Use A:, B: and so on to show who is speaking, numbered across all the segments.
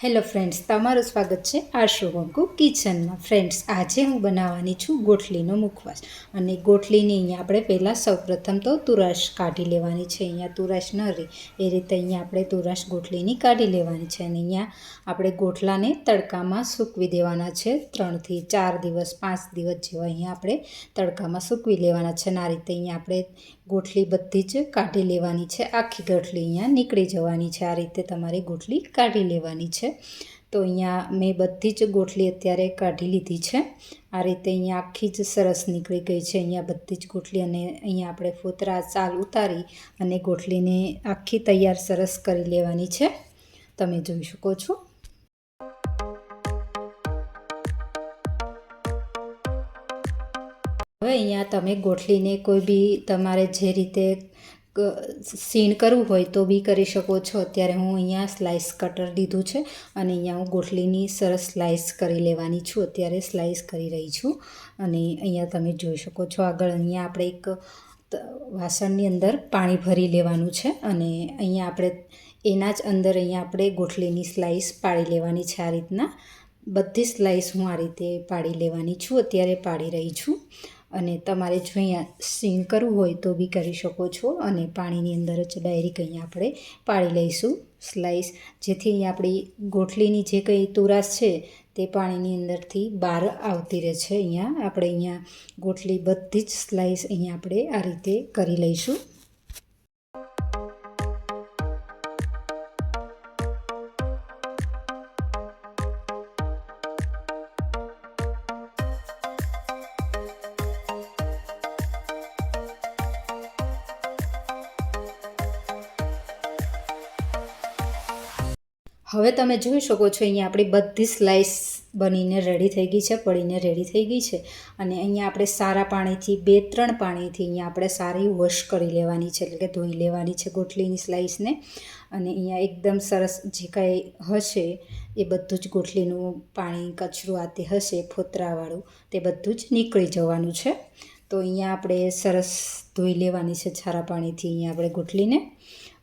A: Hello friends, તમારું સ્વાગત છે આશુ બંકુ કિચનમાં। ફ્રેન્ડ્સ, આજે હું બનાવવાની છું ગોઠલીનો મુખવાસ। અને ગોઠલીની અહીંયા આપણે પહેલાં સૌપ્રથમ તો તુરાશ કાઢી લેવાની છે। અહીંયા તુરાશ ન રહે એ રીતે અહીંયા આપણે તુરાશ ગોઠલીની કાઢી લેવાની છે। અને અહીંયા આપણે ગોઠલાને તડકામાં સૂકવી દેવાના છે 3 થી 4 દિવસ 5 દિવસ જેવા અહીંયા આપણે તડકામાં સૂકવી લેવાના છે। અને આ રીતે અહીંયા આપણે ગોઠલી બધી જ કાઢી લેવાની છે। આખી ગોઠલી અહીંયા નીકળી જવાની છે। આ રીતે તમારે ગોઠલી કાઢી લેવાની છે। તો અહીંયા મેં બધી જ ગોઠલી અત્યારે કાઢી લીધી છે। આ રીતે અહીંયા આખી જ સરસ નીકળી ગઈ છે અહીંયા બધી જ ગોઠલી। અને અહીંયા આપણે ફોતરા ચાલ ઉતારી અને ગોઠલીને આખી તૈયાર સરસ કરી લેવાની છે। તમે જોઈ શકો છો। હવે અહીંયા તમે ગોઠલીને કોઈ બી તમારે જે રીતે સીણ કરવું હોય તો બી કરી શકો છો। અત્યારે હું અહીંયા સ્લાઇસ કટર લીધું છે અને અહીંયા હું ગોઠલીની સરસ સ્લાઇસ કરી લેવાની છું। અત્યારે સ્લાઇસ કરી રહી છું અને અહીંયા તમે જોઈ શકો છો। આગળ અહીંયા આપણે એક વાસણની અંદર પાણી ભરી લેવાનું છે અને અહીંયા આપણે એના જ અંદર અહીંયા આપણે ગોઠલીની સ્લાઇસ પાડી લેવાની છે। આ રીતના બધી સ્લાઇસ હું આ રીતે પાડી લેવાની છું, અત્યારે પાડી રહી છું। અને તમારે જો અહીંયા સીણ કરવું હોય તો બી કરી શકો છો અને પાણીની અંદર જ ડાયરેક્ટ અહીંયા આપણે પાડી લઈશું સ્લાઇસ, જેથી અહીંયા આપણી ગોઠલીની જે કંઈ તુરાશ છે તે પાણીની અંદરથી બહાર આવતી રહે છે। અહીંયા આપણે અહીંયા ગોઠલી બધી જ સ્લાઇસ અહીંયા આપણે આ રીતે કરી લઈશું। હવે તમે જોઈ શકો છો અહીંયા આપણી બધી સ્લાઇસ બનીને રેડી થઈ ગઈ છે, પડીને રેડી થઈ ગઈ છે। અને અહીંયા આપણે સારા પાણીથી 2-3 પાણીથી અહીંયા આપણે સારી વોશ કરી લેવાની છે, એટલે કે ધોઈ લેવાની છે ગોઠલીની સ્લાઇસને। અને અહીંયા એકદમ સરસ જે કાંઈ હશે એ બધું જ ગોઠલીનું પાણી કચરું આ તે હશે ફોતરાવાળું તે બધું જ નીકળી જવાનું છે। તો અહીંયા આપણે સરસ ધોઈ લેવાની છે સારા પાણીથી અહીંયા આપણે ગોઠલીને।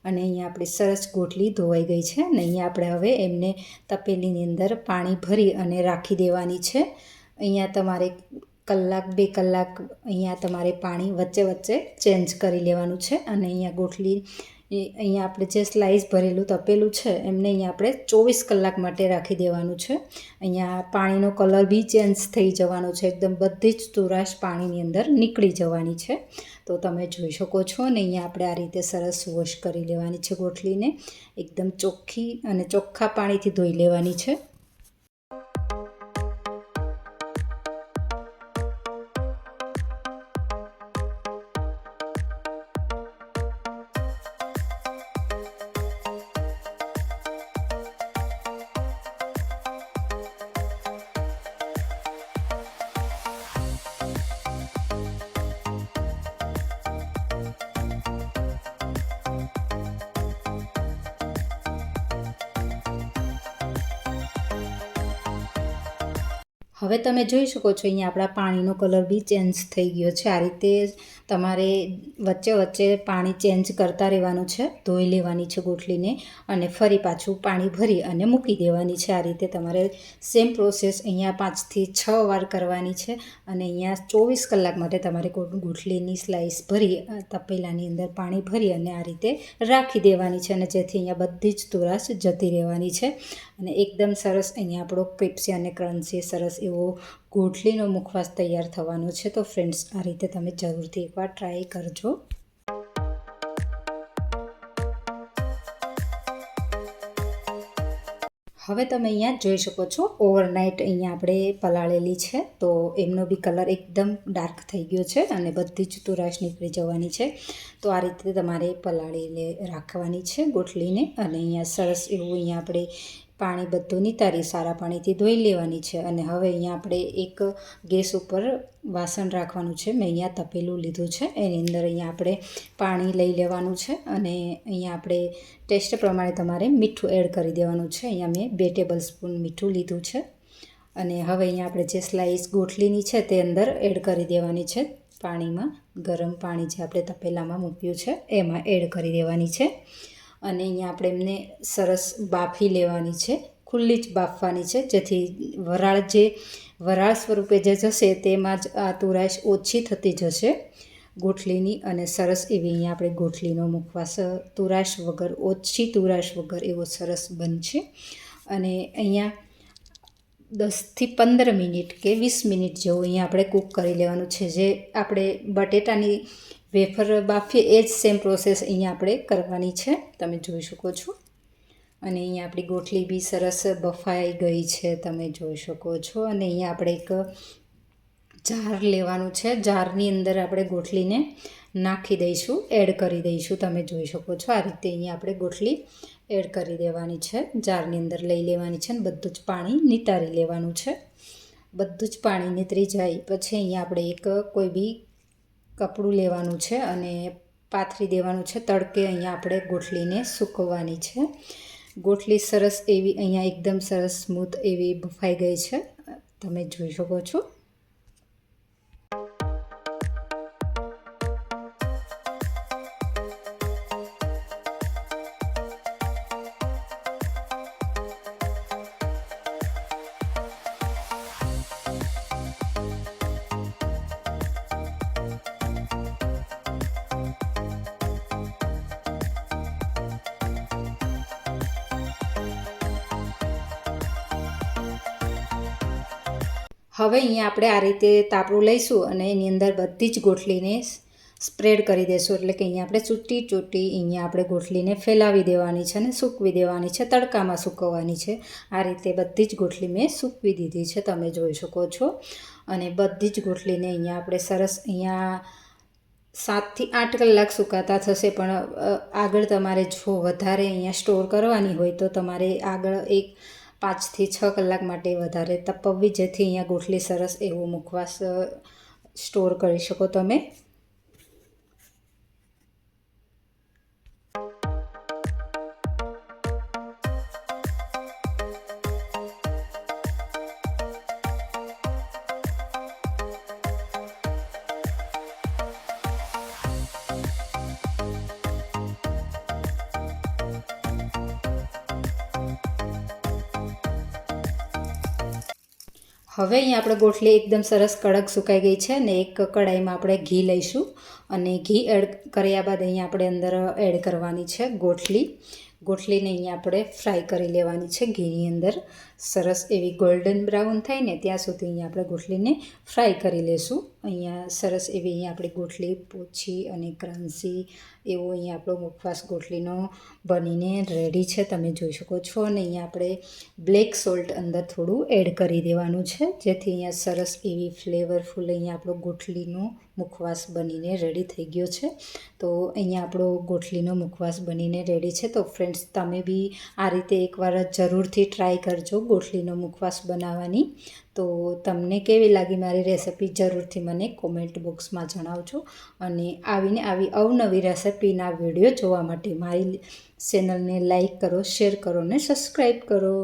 A: અને અહીંયા આપણી સરસ ગોઠલી ધોવાઈ ગઈ છે અને અહીંયા આપણે હવે એમને તપેલીની અંદર પાણી ભરી અને રાખી દેવાની છે। અહીંયા તમારે 1-2 કલાક અહીંયા તમારે પાણી વચ્ચે વચ્ચે ચેન્જ કરી લેવાનું છે। અને અહીંયા ગોઠલી અહીંયા આપણે જે સ્લાઇસ ભરેલું તપેલું છે એમને અહીંયા આપણે 24 કલાક માટે રાખી દેવાનું છે। અહીંયા પાણીનો કલર બી ચેન્જ થઈ જવાનો છે, એકદમ બધી જ તુરાશ પાણીની અંદર નીકળી જવાની છે। તો તમે જોઈ શકો છો ને અહીંયા આપણે આ રીતે સરસ વોશ કરી લેવાની છે ગોઠલીને, એકદમ ચોખ્ખી અને ચોખ્ખા પાણીથી ધોઈ લેવાની છે। હવે તમે જોઈ શકો છો અહીંયા આપણા પાણીનો કલર બી ચેન્જ થઈ ગયો છે। આ રીતે તમારે વચ્ચે વચ્ચે પાણી ચેન્જ કરતા રહેવાનું છે, ધોઈ લેવાની છે ગોઠલીને અને ફરી પાછું પાણી ભરી અને મૂકી દેવાની છે। આ રીતે તમારે સેમ પ્રોસેસ અહીંયા 5 થી 6 વાર કરવાની છે। અને અહીંયા 24 કલાક માટે તમારે ગોઠલીની સ્લાઇસ ભરી તપેલાની અંદર પાણી ભરી અને આ રીતે રાખી દેવાની છે, અને જેથી અહીંયા બધી જ તુરાશ જતી રહેવાની છે। અને એકદમ સરસ અહીંયા આપણો ક્રિસ્પી અને ક્રન્ચી સરસ એવો ગોઠલીનો મુખવાસ તૈયાર થવાનો છે। તો ફ્રેન્ડ્સ, આ રીતે તમે જરૂરથી એકવાર ટ્રાય કરજો। હવે તમે અહીંયા જોઈ શકો છો ઓવરનાઇટ અહીંયા આપણે પલાળેલી છે, તો એમનો બી કલર એકદમ ડાર્ક થઈ ગયો છે અને બધી જ તુરાશ નીકળી જવાની છે। તો આ રીતે તમારે પલાળીને રાખવાની છે ગોઠલીને। અને અહીંયા સરસ એવું અહીંયા આપણે પાણી બધું નિતારી સારા પાણીથી ધોઈ લેવાની છે। અને હવે અહીંયા આપણે એક ગેસ ઉપર વાસણ રાખવાનું છે। મેં અહીંયા તપેલું લીધું છે, એની અંદર અહીંયા આપણે પાણી લઈ લેવાનું છે અને અહીંયા આપણે ટેસ્ટ પ્રમાણે તમારે મીઠું એડ કરી દેવાનું છે। અહીંયા મેં 2 ટેબલ સ્પૂન મીઠું લીધું છે। અને હવે અહીંયા આપણે જે સ્લાઇસ ગોઠલીની છે તે અંદર એડ કરી દેવાની છે પાણીમાં। ગરમ પાણી જે આપણે તપેલામાં મૂક્યું છે એમાં એડ કરી દેવાની છે। અને અહીંયા આપણે એમને સરસ બાફી લેવાની છે ખુલ્લી જ બાફવાની છે, જેથી વરાળ સ્વરૂપે જે જશે તેમાં જ આ તુરાશ ઓછી થતી જશે ગોઠલીની, અને સરસ એવી અહીંયા આપણે ગોઠલીનો મુખવાસ તુરાશ વગર, ઓછી તુરાશ વગર એવો સરસ બનશે. અને અહીંયા 10થી 15 મિનિટ કે 20 મિનિટ જેવું અહીંયા આપણે કૂક કરી લેવાનું છે. જે આપણે બટેટાની વેફર બાફીએ એ જ સેમ પ્રોસેસ અહીંયા આપણે કરવાની છે, તમે જોઈ શકો છો. અને અહીંયા આપણી ગોઠલી બી સરસ બફાઈ ગઈ છે, તમે જોઈ શકો છો. અને અહીંયા આપણે એક જાર લેવાનું છે, જારની અંદર આપણે ગોઠલીને નાખી દઈશું, એડ કરી દઈશું, તમે જોઈ શકો છો. આ રીતે અહીંયા આપણે ગોઠલી એડ કરી દેવાની છે, જારની અંદર લઈ લેવાની છે, અને બધું જ પાણી નિતારી લેવાનું છે. બધું જ પાણી નીતરી જાય પછી અહીંયા આપણે એક કોઈ બી કપડું લેવાનું છે અને પાથરી દેવાનું છે તડકે. અહીંયા આપણે ગોઠલીને સૂકવવાની છે. ગોઠલી સરસ એવી અહીંયા એકદમ સરસ સ્મૂથ એવી બફાઈ ગઈ છે, તમે જોઈ શકો છો. હવે અહીંયા આપણે આ રીતે તાપડું લઈશું અને એની અંદર બધી જ ગોઠલીને સ્પ્રેડ કરી દઈશું. એટલે કે અહીંયા આપણે ચૂંટી અહીંયા આપણે ગોઠલીને ફેલાવી દેવાની છે અને સૂકવી દેવાની છે, તડકામાં સૂકવવાની છે. આ રીતે બધી જ ગોઠલી મેં સૂકવી દીધી છે, તમે જોઈ શકો છો. અને બધી જ ગોઠલીને અહીંયા આપણે સરસ અહીંયા 7 થી 8 કલાક સુકાતા થશે. પણ આગળ તમારે જો વધારે અહીંયા સ્ટોર કરવાની હોય તો તમારે આગળ 5 થી 6 કલાક માટે વધારે તપવવી, જેથી અહીંયા ગોઠલી સરસ એવો મુખવાસ સ્ટોર કરી શકો તમે. હવે અહીંયા આપણે ગોઠલી એકદમ સરસ કડક સુકાઈ ગઈ છે. અને એક કડાઈમાં આપણે ઘી લઈશું અને ઘી એડ કર્યા બાદ અહીંયા આપણે અંદર એડ કરવાની છે ગોઠલીને અહીંયા આપણે ફ્રાય કરી લેવાની છે ઘીની અંદર. સરસ એવી ગોલ્ડન બ્રાઉન થાય ને ત્યાં સુધી અહીંયા આપણે ગોઠલીને ફ્રાય કરી લેશું. અહીંયા સરસ એવી અહીંયા આપણી ગોઠલી પોચી અને ક્રન્સી એવો અહીંયા આપણો મુખવાસ ગોઠલીનો બનીને રેડી છે, તમે જોઈ શકો છો. અને અહીંયા આપણે બ્લેક સોલ્ટ અંદર થોડું એડ કરી દેવાનું છે, જેથી અહીંયા સરસ એવી ફ્લેવરફુલ અહીંયા આપણો ગોઠલીનો મુખવાસ બનીને રેડી થઈ ગયો છે. તો અહીંયા આપણો ગોઠલીનો મુખવાસ બનીને રેડી છે. તો ફ્રેન્ડ્સ, તમે બી આ રીતે એકવાર જરૂરથી ટ્રાય કરજો ગોઠલીનો મુખવાસ બનાવવાની. તો તમને કેવી લાગી મારી રેસિપી જરૂરથી મને કોમેન્ટ બોક્સમાં જણાવજો. અને આવી અવનવી રેસિપીના વિડીયો જોવા માટે મારી ચેનલને લાઈક કરો, શેર કરો અને સબસ્ક્રાઈબ કરો.